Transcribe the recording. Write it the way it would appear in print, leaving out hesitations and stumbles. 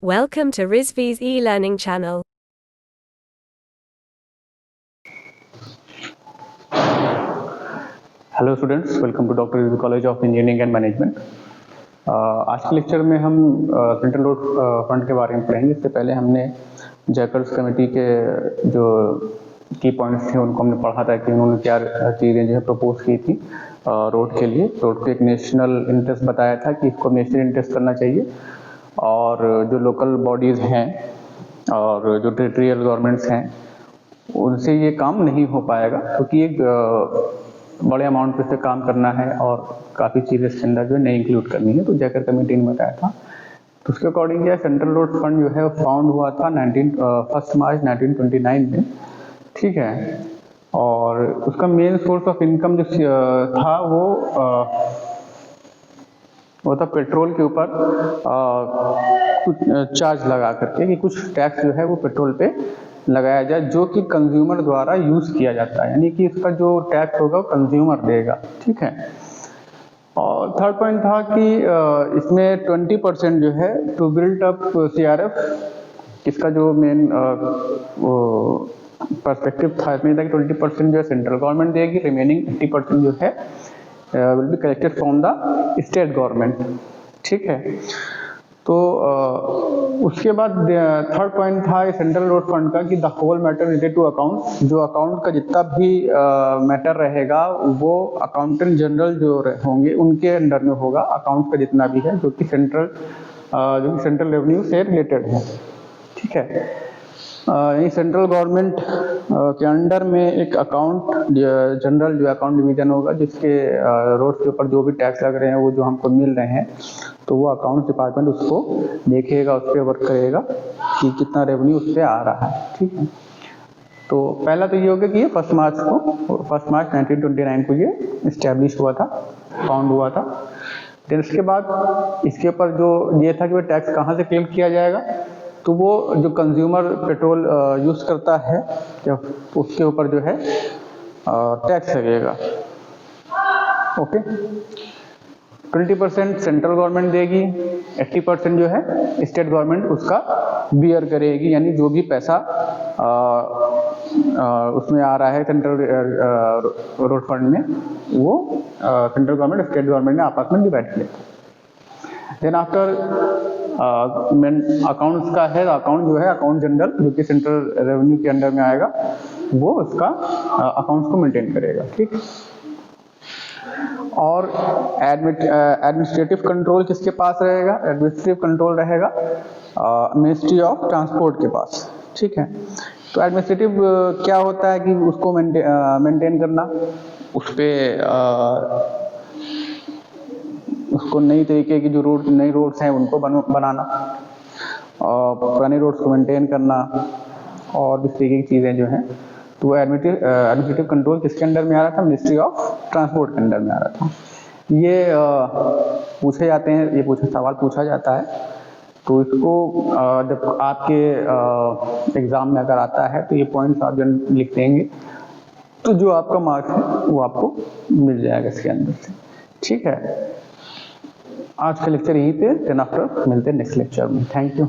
Welcome to Rizvi's e-learning channel. Hello students, welcome to doctor Rizvi college of engineering and management. आज के lecture में हम central road fund के बारे में पढ़ेंगे। इससे पहले हमने जैकर्स कमेटी के जो की पॉइंट्स थे उनको हमने पढ़ा था कि उन्होंने क्या चीज़ें जो है प्रपोज की थी रोड के लिए। रोड को एक नेशनल इंटरेस्ट बताया था कि इसको नेशनल इंटरेस्ट करना चाहिए, और जो लोकल बॉडीज़ हैं और जो टेरिटोरियल गवर्नमेंट्स हैं उनसे ये काम नहीं हो पाएगा, क्योंकि एक बड़े अमाउंट पे से काम करना है और काफ़ी चीज़ें इसके अंदर जो नहीं इंक्लूड करनी है। तो जैकर कमेटी ने बताया था, तो उसके अकॉर्डिंग यह सेंट्रल रोड फंड जो है वो फाउंड हुआ था 1 मार्च 1929 में, ठीक है। और उसका मेन सोर्स ऑफ इनकम जो था वो था पेट्रोल के ऊपर कुछ चार्ज लगा करके, कि कुछ टैक्स जो है वो पेट्रोल पे लगाया जाए जो कि कंज्यूमर द्वारा यूज़ किया जाता है, यानी कि इसका जो टैक्स होगा वो कंज्यूमर देगा, ठीक है। और थर्ड पॉइंट था कि इसमें 20% जो है टू बिल्ड अप CRF, इसका जो मेन पर्सपेक्टिव था इसमें था कि 20% जो है सेंट्रल गवर्नमेंट देगी, रिमेनिंग 80% जो है will be collected from the state government, ठीक है। तो उसके बाद थर्ड पॉइंट था सेंट्रल रोड फंड का कि the whole matter related to account, जो अकाउंट का जितना भी मैटर रहेगा वो अकाउंटेंट जनरल जो होंगे उनके अंडर में होगा। अकाउंट का जितना भी है जो कि सेंट्रल रेवेन्यू से रिलेटेड है, ठीक है। ये सेंट्रल गवर्नमेंट के अंडर में एक अकाउंट जनरल जो अकाउंट डिवीजन होगा, जिसके रोड के ऊपर जो भी टैक्स लग रहे हैं वो जो हमको मिल रहे हैं, तो वो अकाउंट डिपार्टमेंट उसको देखेगा, उस पर वर्क करेगा कि कितना रेवेन्यू उस पर आ रहा है, ठीक है। तो पहला तो ये हो गया कि ये 1 मार्च 1929 को ये इस्टेब्लिश हुआ था, फाउंड हुआ था। फिर उसके बाद इसके ऊपर जो ये था कि वो टैक्स कहाँ से कलेक्ट किया जाएगा, तो वो जो कंज्यूमर पेट्रोल यूज़ करता है जब उसके ऊपर जो है टैक्स लगेगा, ओके। 20% सेंट्रल गवर्नमेंट देगी, 80% जो है स्टेट गवर्नमेंट उसका बियर करेगी, यानी जो भी पैसा उसमें आ रहा है सेंट्रल रोड फंड में वो सेंट्रल गवर्नमेंट स्टेट गवर्नमेंट ने आपस में डिवाइड किया। देन आफ्टर अकाउंट्स का है, अकाउंट जो है अकाउंट जनरल जो कि सेंट्रल रेवेन्यू के अंडर में आएगा, वो उसका अकाउंट्स को मेंटेन करेगा, ठीक। और एडमिनिस्ट्रेटिव कंट्रोल किसके पास रहेगा? एडमिनिस्ट्रेटिव कंट्रोल रहेगा मिनिस्ट्री ऑफ ट्रांसपोर्ट के पास, ठीक है। तो एडमिनिस्ट्रेटिव क्या होता है कि उसको मेंटेन करना, उस पर उसको नई तरीके की जो नई रोड्स हैं उनको बनाना, और पुराने रोड्स को मेंटेन करना, और इस तरीके की चीज़ें जो हैं। तो एडमिनिस्ट्रेटिव कंट्रोल किसके अंडर में आ रहा था? मिनिस्ट्री ऑफ ट्रांसपोर्ट के अंडर में आ रहा था। ये पूछे जाते हैं, ये सवाल पूछा जाता है, तो इसको जब आपके एग्ज़ाम में अगर आता है तो ये पॉइंट्स आप जब लिख देंगे तो जो आपका मार्क्स है वो आपको मिल जाएगा इसके अंदर से, ठीक है। आज का लेक्चर यहीं पे, देन आफ्टर मिलते हैं नेक्स्ट लेक्चर में। Thank you.